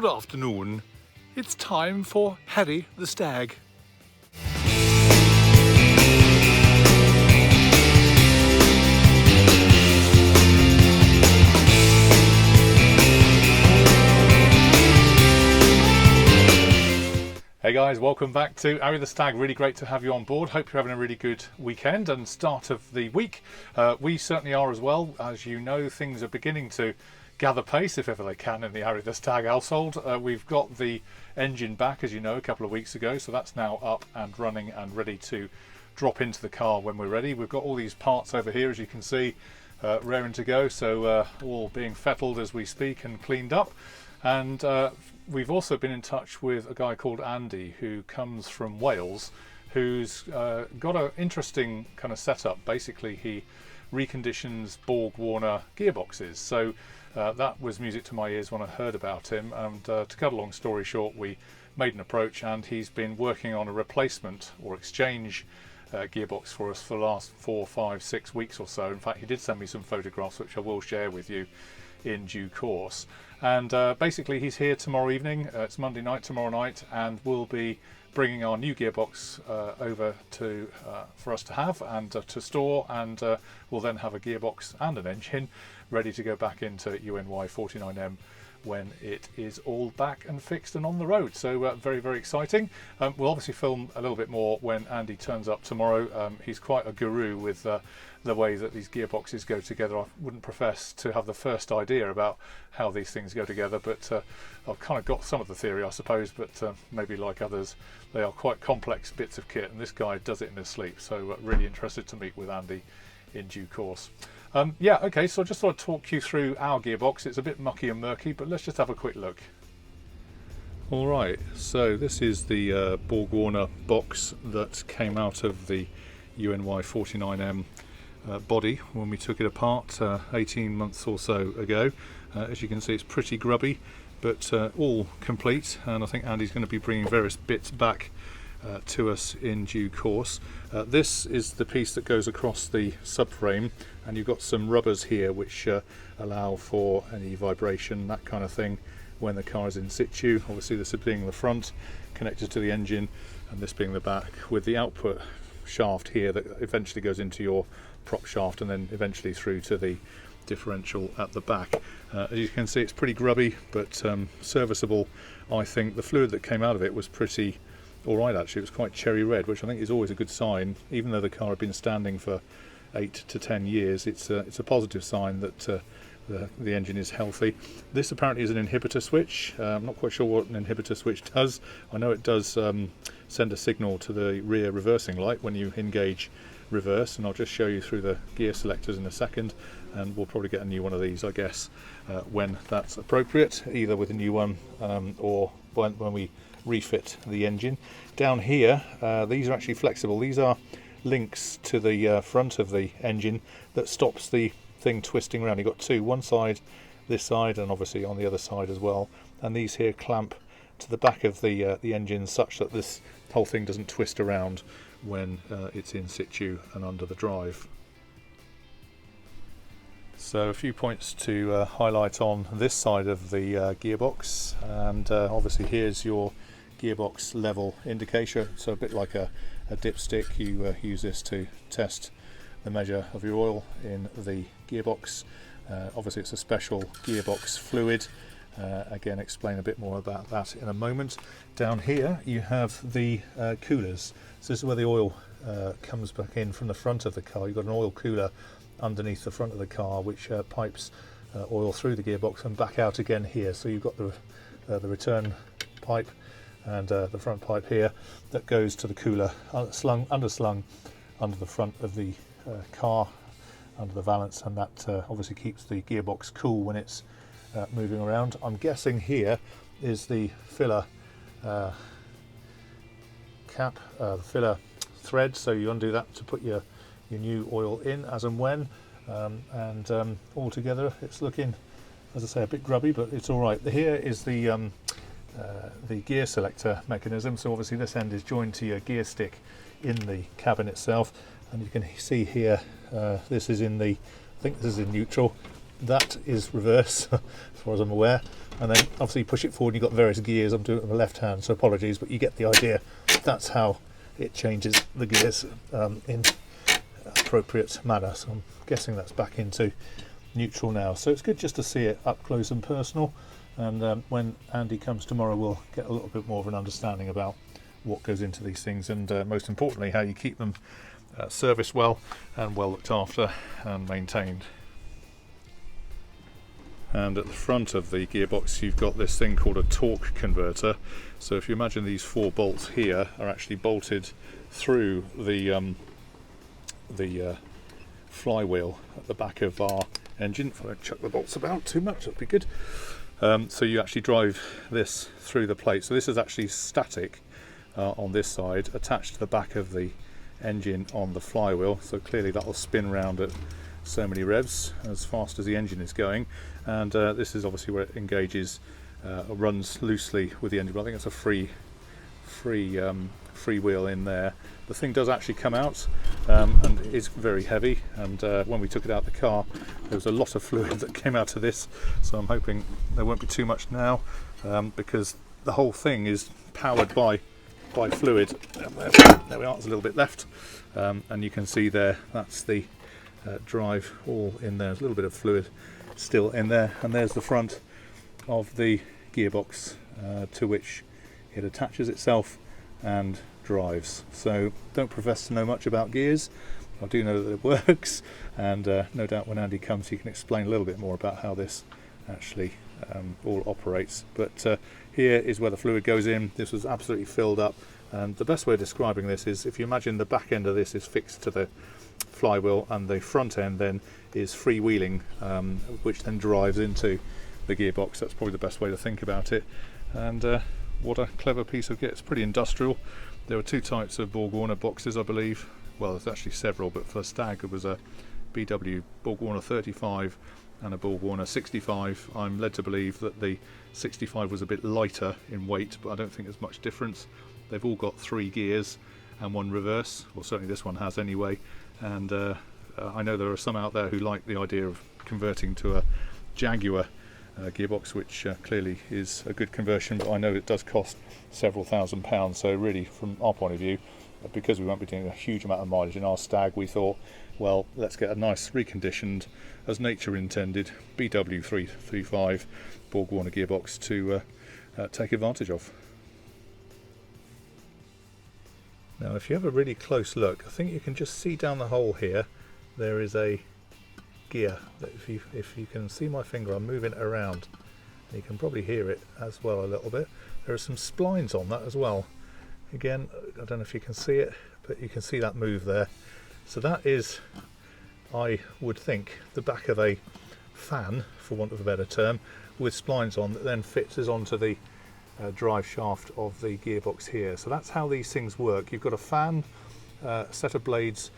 Good afternoon. It's time for Harry the Stag. Hey guys, welcome back to Arry the Stag. Really great to have you on board. Hope you're having a really good weekend and start of the week. We certainly are as well. As you know, things are beginning to gather pace, if ever they can, in the Arry the Stag household. We've got the engine back, as you know, a couple of weeks ago, so that's now up and running and ready to drop into the car when we're ready. We've got all these parts over here, as you can see, raring to go, so all being fettled as we speak and cleaned up. And we've also been in touch with a guy called Andy, who comes from Wales, who's got an interesting kind of setup. Basically, he reconditions Borg Warner gearboxes. So that was music to my ears when I heard about him. And to cut a long story short, we made an approach, and he's been working on a replacement or exchange gearbox for us for the last 4, 5, 6 weeks or so. In fact, he did send me some photographs, which I will share with you in due course. And basically he's here tomorrow evening. It's Monday night tomorrow night, and we'll be bringing our new gearbox over to for us to have and to store, and we'll then have a gearbox and an engine ready to go back into UNY 49M when it is all back and fixed and on the road. So very, very exciting. We'll obviously film a little bit more when Andy turns up tomorrow. He's quite a guru with the way that these gearboxes go together. I wouldn't profess to have the first idea about how these things go together, but I've kind of got some of the theory, I suppose, but maybe like others, they are quite complex bits of kit, and this guy does it in his sleep. So really interested to meet with Andy in due course. Yeah, okay, so I just thought I'd talk you through our gearbox. It's a bit mucky and murky, but let's just have a quick look. Alright, so this is the Borg Warner box that came out of the UNY 49M body when we took it apart 18 months or so ago. As you can see, it's pretty grubby, but all complete, and I think Andy's going to be bringing various bits back to us in due course. This is the piece that goes across the subframe, and you've got some rubbers here which allow for any vibration, that kind of thing, when the car is in situ. Obviously this being the front connected to the engine, and this being the back, with the output shaft here that eventually goes into your prop shaft and then eventually through to the differential at the back. As you can see, it's pretty grubby, but serviceable. I think the fluid that came out of it was pretty alright actually. It was quite cherry red, which I think is always a good sign. Even though the car had been standing for 8 to 10 years, it's a positive sign that the engine is healthy. This apparently is an inhibitor switch. I'm not quite sure what an inhibitor switch does. I know it does send a signal to the rear reversing light when you engage reverse, and I'll just show you through the gear selectors in a second, and we'll probably get a new one of these, I guess, when that's appropriate, either with a new one or when we refit the engine. Down here, these are actually flexible. These are links to the front of the engine that stops the thing twisting around. You've got two, one side, this side, and obviously on the other side as well, and these here clamp to the back of the engine such that this whole thing doesn't twist around when it's in situ and under the drive. So a few points to highlight on this side of the gearbox, and obviously here's your gearbox level indicator, so a bit like a dipstick. You use this to test the measure of your oil in the gearbox. Obviously it's a special gearbox fluid. Again, explain a bit more about that in a moment. Down here you have the coolers. So this is where the oil comes back in from the front of the car. You've got an oil cooler underneath the front of the car which pipes oil through the gearbox and back out again here. So you've got the return pipe and the front pipe here that goes to the cooler, underslung under the front of the car, under the valance, and that obviously keeps the gearbox cool when it's moving around. I'm guessing here is the filler cap, the filler thread, so you undo that to put your new oil in as and when, and all together it's looking, as I say, a bit grubby, but it's all right. Here is the gear selector mechanism. So obviously this end is joined to your gear stick in the cabin itself, and you can see here this is in the, I think this is in neutral, that is reverse as far as I'm aware, and then obviously you push it forward and you've got various gears. I'm doing it with my left hand, so apologies, but you get the idea. That's how it changes the gears in appropriate manner. So I'm guessing that's back into neutral now, so it's good just to see it up close and personal. And when Andy comes tomorrow, we'll get a little bit more of an understanding about what goes into these things, and most importantly how you keep them serviced well and well looked after and maintained. And at the front of the gearbox you've got this thing called a torque converter. So if you imagine these 4 bolts here are actually bolted through the flywheel at the back of our engine. If I don't chuck the bolts about too much, that'd be good. So you actually drive this through the plate. So this is actually static on this side, attached to the back of the engine on the flywheel. So clearly that will spin round at so many revs as fast as the engine is going. And this is obviously where it engages, runs loosely with the engine. But I think it's a free wheel in there. The thing does actually come out and is very heavy, and when we took it out of the car there was a lot of fluid that came out of this, so I'm hoping there won't be too much now, because the whole thing is powered by fluid. There we are, there's a little bit left, and you can see there that's the drive all in there. There's a little bit of fluid still in there, and there's the front of the gearbox to which it attaches itself and drives. So don't profess to know much about gears. I do know that it works, and no doubt when Andy comes he can explain a little bit more about how this actually all operates. But here is where the fluid goes in. This was absolutely filled up, and the best way of describing this is if you imagine the back end of this is fixed to the flywheel and the front end then is freewheeling, which then drives into the gearbox. That's probably the best way to think about it. And what a clever piece of kit. It's pretty industrial. There were 2 types of Borg Warner boxes, I believe. Well, there's actually several, but for Stag it was a BW Borg Warner 35 and a Borg Warner 65. I'm led to believe that the 65 was a bit lighter in weight, but I don't think there's much difference. They've all got 3 gears and 1 reverse, or certainly this one has anyway. And I know there are some out there who like the idea of converting to a Jaguar gearbox, which clearly is a good conversion, but I know it does cost several £1000s. So really, from our point of view, because we won't be doing a huge amount of mileage in our Stag, we thought, well, let's get a nice reconditioned, as nature intended, BW 335 Borg Warner gearbox to take advantage of. Now if you have a really close look, I think you can just see down the hole here there is a gear that if you can see my finger, I'm moving it around, and you can probably hear it as well a little bit. There are some splines on that as well. Again, I don't know if you can see it, but you can see that move there. So that is, I would think, the back of a fan, for want of a better term, with splines on that then fits onto the drive shaft of the gearbox here. So that's how these things work. You've got a fan, set of blades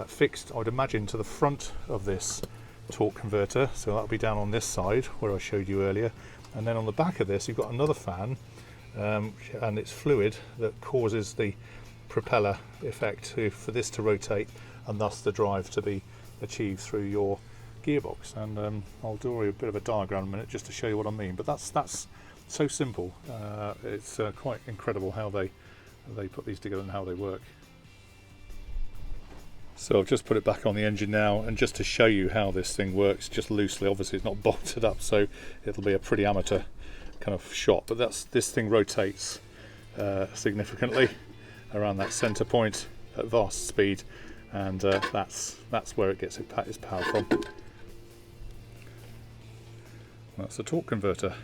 fixed, I would imagine, to the front of this torque converter, so that'll be down on this side where I showed you earlier, and then on the back of this you've got another fan, and it's fluid that causes the propeller effect for this to rotate, and thus the drive to be achieved through your gearbox. And I'll draw you a bit of a diagram in a minute just to show you what I mean, but that's so simple. It's quite incredible how they put these together and how they work. So I've just put it back on the engine now, and just to show you how this thing works, just loosely, obviously it's not bolted up, so it'll be a pretty amateur kind of shot, but this thing rotates significantly around that centre point at vast speed, and that's where it gets its power from. That's a torque converter.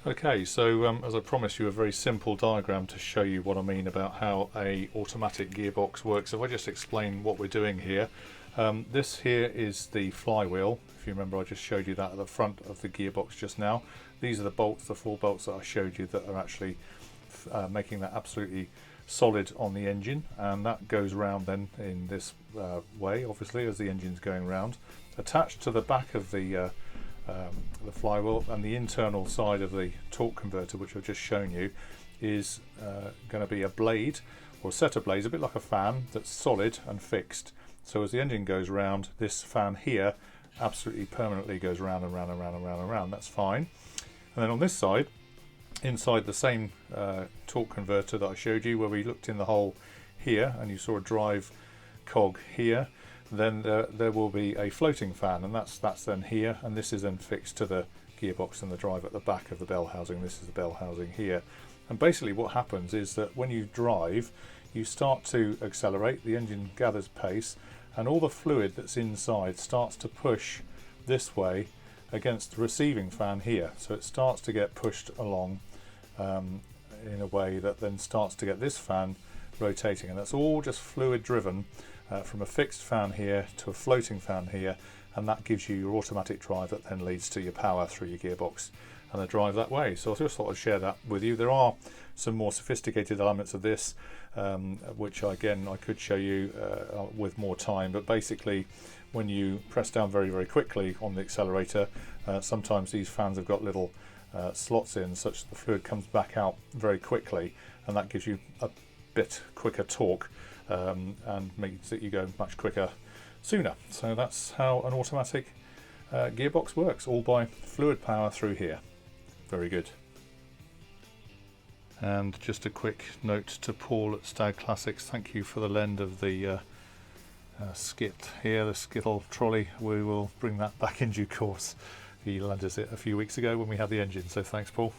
Okay, so as I promised you, a very simple diagram to show you what I mean about how a automatic gearbox works. If I just explain what we're doing here, this here is the flywheel. If you remember, I just showed you that at the front of the gearbox just now. These are the bolts, the 4 bolts that I showed you that are actually making that absolutely solid on the engine, and that goes round then in this way, obviously, as the engine's going round. Attached to the back of the flywheel and the internal side of the torque converter, which I've just shown you, is going to be a blade or a set of blades, a bit like a fan, that's solid and fixed. So as the engine goes round, this fan here absolutely permanently goes round and round and round and round and round. That's fine. And then on this side, inside the same torque converter that I showed you, where we looked in the hole here and you saw a drive cog here, then there will be a floating fan, and that's then here, and this is then fixed to the gearbox and the drive at the back of the bell housing. This is the bell housing here. And basically what happens is that when you drive, you start to accelerate, the engine gathers pace, and all the fluid that's inside starts to push this way against the receiving fan here. So it starts to get pushed along in a way that then starts to get this fan rotating, and that's all just fluid driven from a fixed fan here to a floating fan here, and that gives you your automatic drive that then leads to your power through your gearbox and the drive that way. So I just thought I'd share that with you. There are some more sophisticated elements of this which again I could show you with more time, but basically when you press down very, very quickly on the accelerator, sometimes these fans have got little slots in such that the fluid comes back out very quickly, and that gives you a bit quicker torque and means that you go much quicker sooner. So that's how an automatic gearbox works, all by fluid power through here. Very good. And just a quick note to Paul at Stowe Classics, thank you for the lend of the skit here, the skittle trolley. We will bring that back in due course. He lent us it a few weeks ago when we had the engine, so thanks Paul.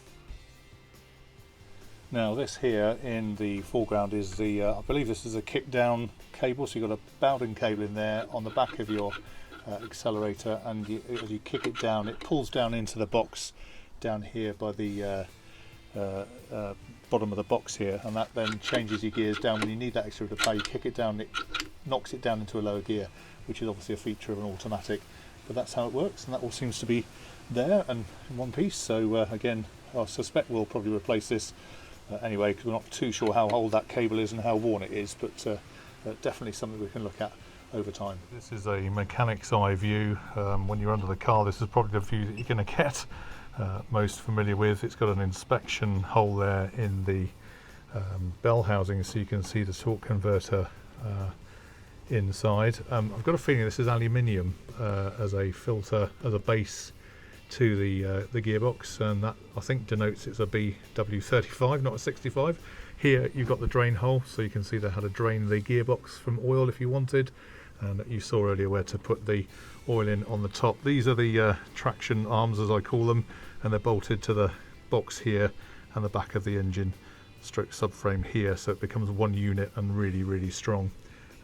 Now this here in the foreground is the, I believe this is a kick down cable, so you've got a Bowden cable in there on the back of your accelerator, and as you kick it down it pulls down into the box down here by the bottom of the box here, and that then changes your gears down. When you need that extra to power, you kick it down, it knocks it down into a lower gear, which is obviously a feature of an automatic, but that's how it works, and that all seems to be there and in one piece. So again, I suspect we'll probably replace this anyway, because we're not too sure how old that cable is and how worn it is, but definitely something we can look at over time. This is a mechanic's eye view. When you're under the car, this is probably the view that you're going to get most familiar with. It's got an inspection hole there in the bell housing, so you can see the torque converter inside. I've got a feeling this is aluminium as a filter, as a base to the gearbox, and that I think denotes it's a BW35, not a 65. Here you've got the drain hole, so you can see there how to drain the gearbox from oil if you wanted, and you saw earlier where to put the oil in on the top. These are the traction arms, as I call them, and they're bolted to the box here and the back of the engine stroke subframe here, so it becomes one unit and really, really strong.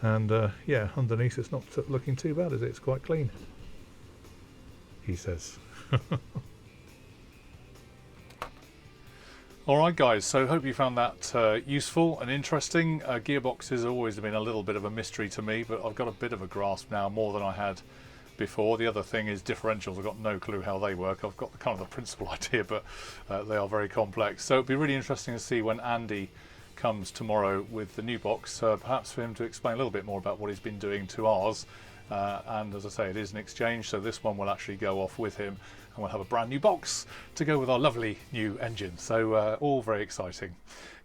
And yeah, underneath it's not looking too bad, is it? It's quite clean, he says. Alright guys, so hope you found that useful and interesting. Gearboxes have always been a little bit of a mystery to me, but I've got a bit of a grasp now, more than I had before. The other thing is differentials. I've got no clue how they work. I've got the kind of the principal idea, but they are very complex. So it'd be really interesting to see when Andy comes tomorrow with the new box, perhaps for him to explain a little bit more about what he's been doing to ours. And as I say, it is an exchange, so this one will actually go off with him, and we'll have a brand new box to go with our lovely new engine. So all very exciting.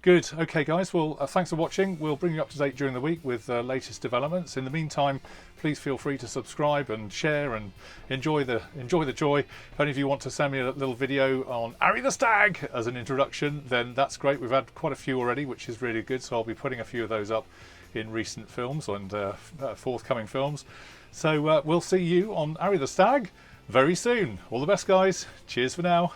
Good. Okay guys, well thanks for watching. We'll bring you up to date during the week with latest developments. In the meantime, please feel free to subscribe and share and enjoy the joy. If any of you want to send me a little video on Arry the Stag as an introduction, then that's great. We've had quite a few already, which is really good, so I'll be putting a few of those up in recent films and forthcoming films. So we'll see you on Arry the Stag very soon. All the best guys. Cheers for now.